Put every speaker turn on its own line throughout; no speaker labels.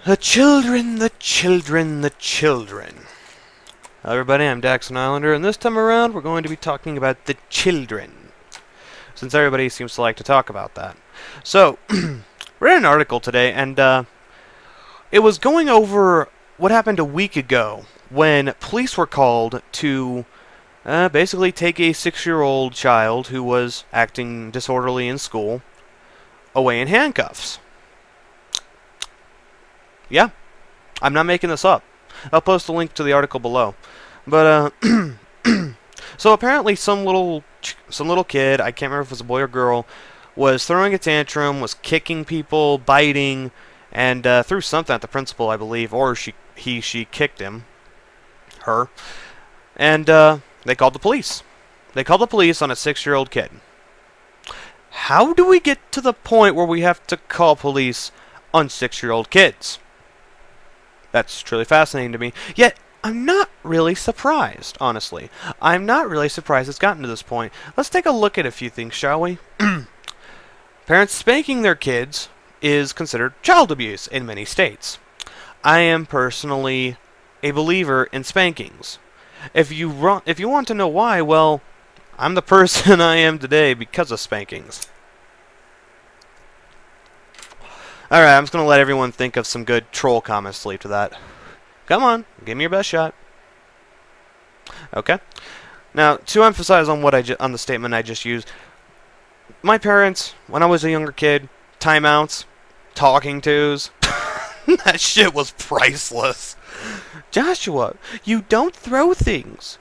The children, the children, the children. Hello everybody, I'm Daxon Islander, and this time around we're going to be talking about the children, since everybody seems to like to talk about that. So, read an article today, and it was going over what happened a week ago when police were called to basically take a 6-year-old child who was acting disorderly in school away in handcuffs. Yeah, I'm not making this up. I'll post a link to the article below. But so apparently some little kid, I can't remember if it was a boy or girl, was throwing a tantrum, was kicking people, biting, and threw something at the principal, I believe, or she kicked him, her, and they called the police. They called the police on a 6-year-old kid. How do we get to the point where we have to call police on 6-year-old kids? That's truly fascinating to me. Yet, I'm not really surprised, honestly. I'm not really surprised it's gotten to this point. Let's take a look at a few things, shall we? Parents spanking their kids is considered child abuse in many states. I am personally a believer in spankings. If you want to know why, well, I'm the person I am today because of spankings. Alright, I'm just going to let everyone think of some good troll comments to leave to that. Come on, give me your best shot. Okay. Now, to emphasize on on the statement I just used, my parents, when I was a younger kid, timeouts, talking tos, that shit was priceless. Joshua, you don't throw things.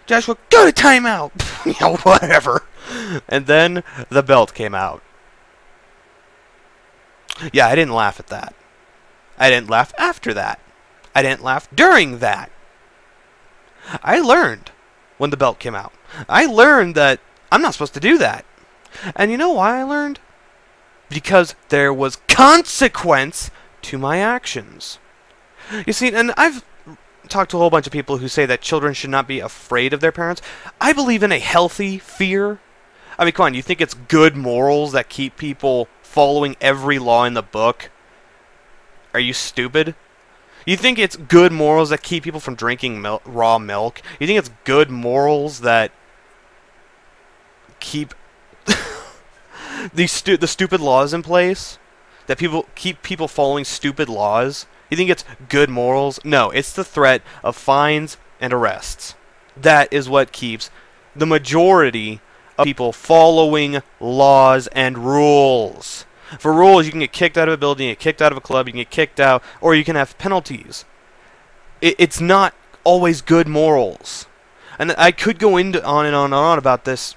Joshua, go to timeout. You know, whatever. And then the belt came out. Yeah, I didn't laugh at that. I didn't laugh after that. I didn't laugh during that. I learned when the belt came out. I learned that I'm not supposed to do that. And you know why I learned? Because there was consequence to my actions. You see, and I've talked to a whole bunch of people who say that children should not be afraid of their parents. I believe in a healthy fear. I mean, come on, you think it's good morals that keep people following every law in the book? Are you stupid? You think it's good morals that keep people from drinking raw milk? You think it's good morals that keep the stupid laws in place? That keep people following stupid laws? You think it's good morals? No, it's the threat of fines and arrests. That is what keeps the majority of people following laws and rules. For rules, you can get kicked out of a building, you get kicked out of a club, you can get kicked out, or you can have penalties. It's not always good morals. And I could go on and on and on about this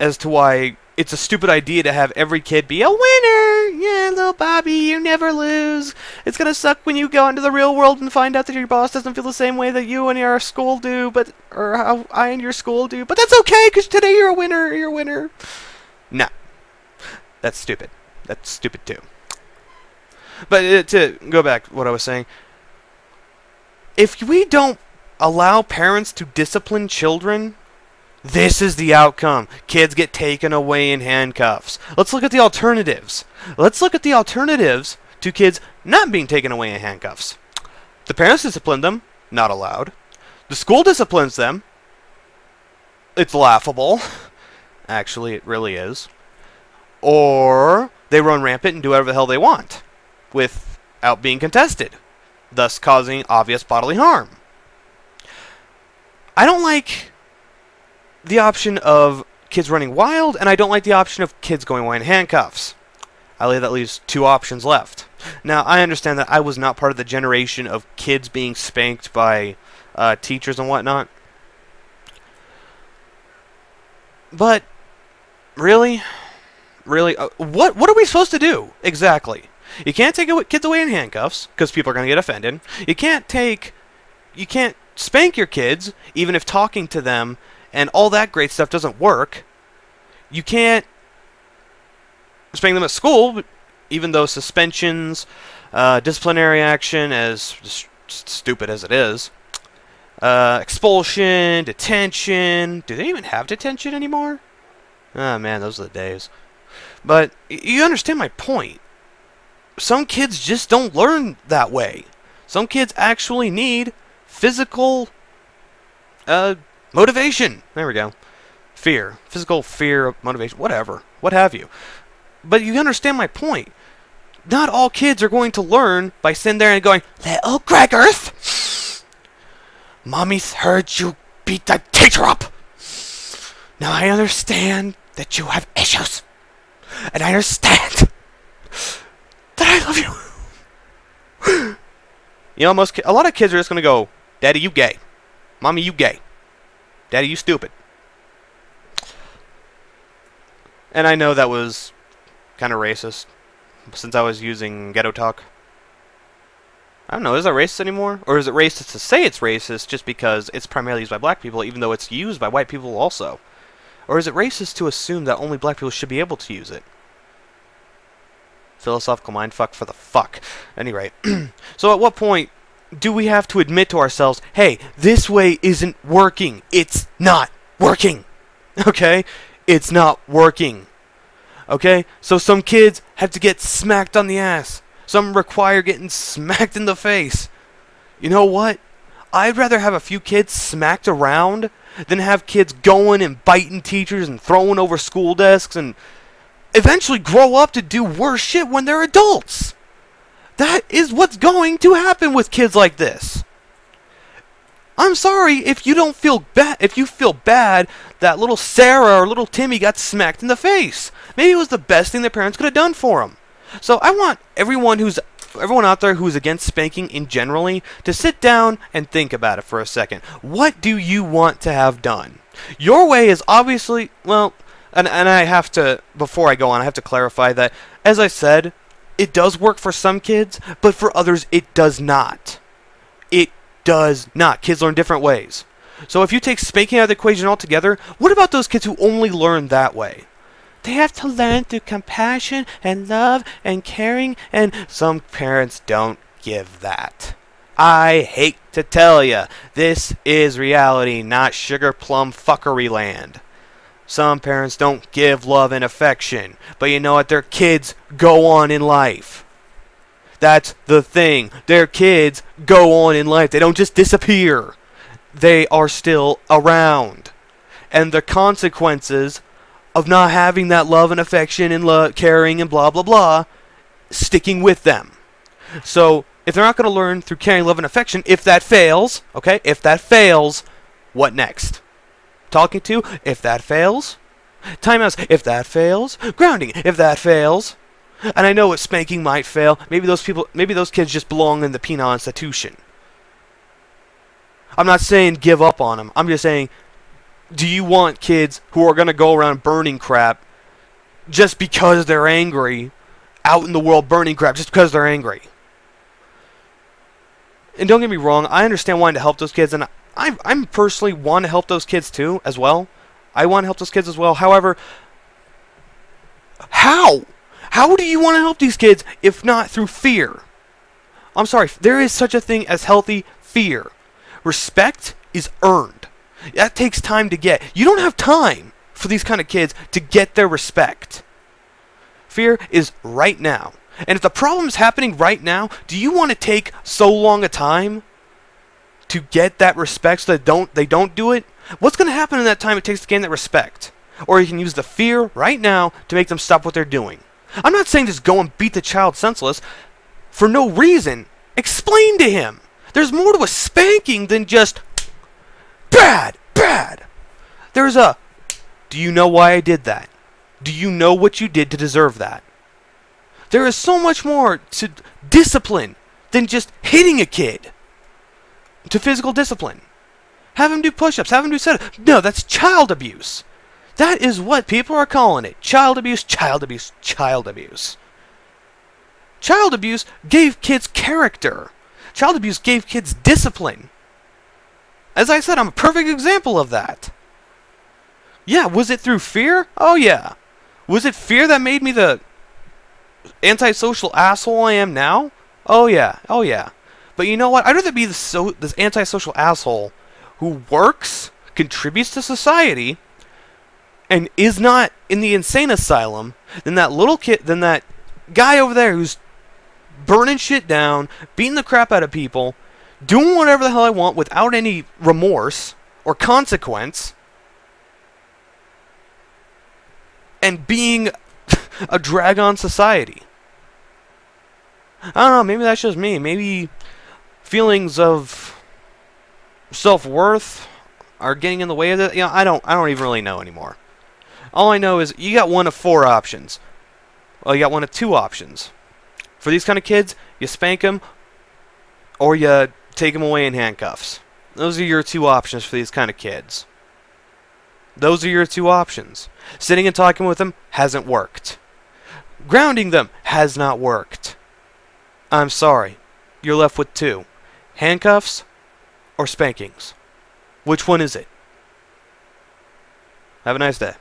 as to why it's a stupid idea to have every kid be a winner. Yeah, little Bobby, you never lose. It's gonna suck when you go into the real world and find out that your boss doesn't feel the same way that you and your school do, or how I and your school do. But that's okay, because today you're a winner. You're a winner. No, that's stupid. That's stupid too. But to go back to what I was saying, if we don't allow parents to discipline children, this is the outcome. Kids get taken away in handcuffs. Let's look at the alternatives. Let's look at the alternatives to kids not being taken away in handcuffs. The parents discipline them, not allowed. The school disciplines them. It's laughable. Actually, it really is. Or they run rampant and do whatever the hell they want without being contested, thus causing obvious bodily harm. I don't like the option of kids running wild, and I don't like the option of kids going away in handcuffs. I believe that leaves two options left. Now, I understand that I was not part of the generation of kids being spanked by teachers and whatnot. But, really? Really? What are we supposed to do, exactly? You can't take kids away in handcuffs, because people are going to get offended. You can't spank your kids, even if talking to them and all that great stuff doesn't work. You can't spank them at school, even though suspensions, disciplinary action, as stupid as it is, expulsion, detention. Do they even have detention anymore? Oh man, those are the days. But you understand my point. some kids just don't learn that way. Some kids actually need physical motivation. There we go. Fear. Physical fear, motivation, whatever. What have you. But you understand my point. Not all kids are going to learn by sitting there and going, "Little Gregorth, Mommy's heard you beat the teacher up. Now I understand that you have issues. And I understand that I love you." You know, a lot of kids are just going to go, "Daddy, you gay. Mommy, you gay. Daddy, you stupid." And I know that was kind of racist, since I was using ghetto talk. I don't know, is that racist anymore? Or is it racist to say it's racist just because it's primarily used by black people, even though it's used by white people also? Or is it racist to assume that only black people should be able to use it? Philosophical mindfuck for the fuck. Anyway, so at what point do we have to admit to ourselves, hey, this way isn't working. It's not working. Okay? It's not working. Okay? So some kids have to get smacked on the ass. Some require getting smacked in the face. You know what? I'd rather have a few kids smacked around than have kids going and biting teachers and throwing over school desks and eventually grow up to do worse shit when they're adults. That is what's going to happen with kids like this. I'm sorry if you don't feel bad. If you feel bad that little Sarah or little Timmy got smacked in the face, maybe it was the best thing their parents could have done for them. So I want everyone out there who's against spanking in generally to sit down and think about it for a second. What do you want to have done? Your way is obviously, well, and I have to, before I go on, I have to clarify that, as I said, it does work for some kids, but for others it does not. It does not. Kids learn different ways. So if you take spanking out of the equation altogether, what about those kids who only learn that way? They have to learn through compassion and love and caring, and some parents don't give that. I hate to tell ya, this is reality, not sugar plum fuckery land. Some parents don't give love and affection, but you know what? Their kids go on in life. That's the thing. Their kids go on in life. They don't just disappear. They are still around. And the consequences of not having that love and affection and caring and blah, blah, blah, sticking with them. So, if they're not going to learn through caring, love, and affection, if that fails, okay, if that fails, what next? Talking to, if that fails. Timeouts, if that fails. Grounding, if that fails. And I know what spanking might fail. Maybe those kids just belong in the penal institution. I'm not saying give up on them. I'm just saying, do you want kids who are going to go around burning crap just because they're angry, out in the world burning crap just because they're angry? And don't get me wrong, I understand wanting to help those kids, and I'm personally want to help those kids too, as well. I want to help those kids as well. However, how? How do you want to help these kids if not through fear? I'm sorry, there is such a thing as healthy fear. Respect is earned. That takes time to get. You don't have time for these kind of kids to get their respect. Fear is right now. And if the problem is happening right now, do you want to take so long a time to get that respect so that they don't do it? What's going to happen in that time it takes to gain that respect? Or you can use the fear right now to make them stop what they're doing. I'm not saying just go and beat the child senseless for no reason. Explain to him. There's more to a spanking than just bad, bad. There's a, do you know why I did that? Do you know what you did to deserve that? There is so much more to discipline than just hitting a kid. To physical discipline. Have him do push-ups. Have him do sit-ups. No, that's child abuse. That is what people are calling it. Child abuse, child abuse, child abuse. Child abuse gave kids character. Child abuse gave kids discipline. As I said, I'm a perfect example of that. Yeah, was it through fear? Oh yeah. Was it fear that made me the antisocial asshole I am now? Oh yeah, oh yeah. But you know what? I'd rather be this antisocial asshole who works, contributes to society, and is not in the insane asylum than that little kid, than that guy over there who's burning shit down, beating the crap out of people, doing whatever the hell I want without any remorse or consequence, and being a drag on society. I don't know, maybe that's just me. Maybe feelings of self-worth are getting in the way of it. You know, I don't even really know anymore. All I know is you got one of 4 options. Well, you got one of 2 options. For these kind of kids, you spank them or you take them away in handcuffs. Those are your 2 options for these kind of kids. Those are your 2 options. Sitting and talking with them hasn't worked. Grounding them has not worked. I'm sorry. You're left with 2. Handcuffs or spankings. Which one is it? Have a nice day.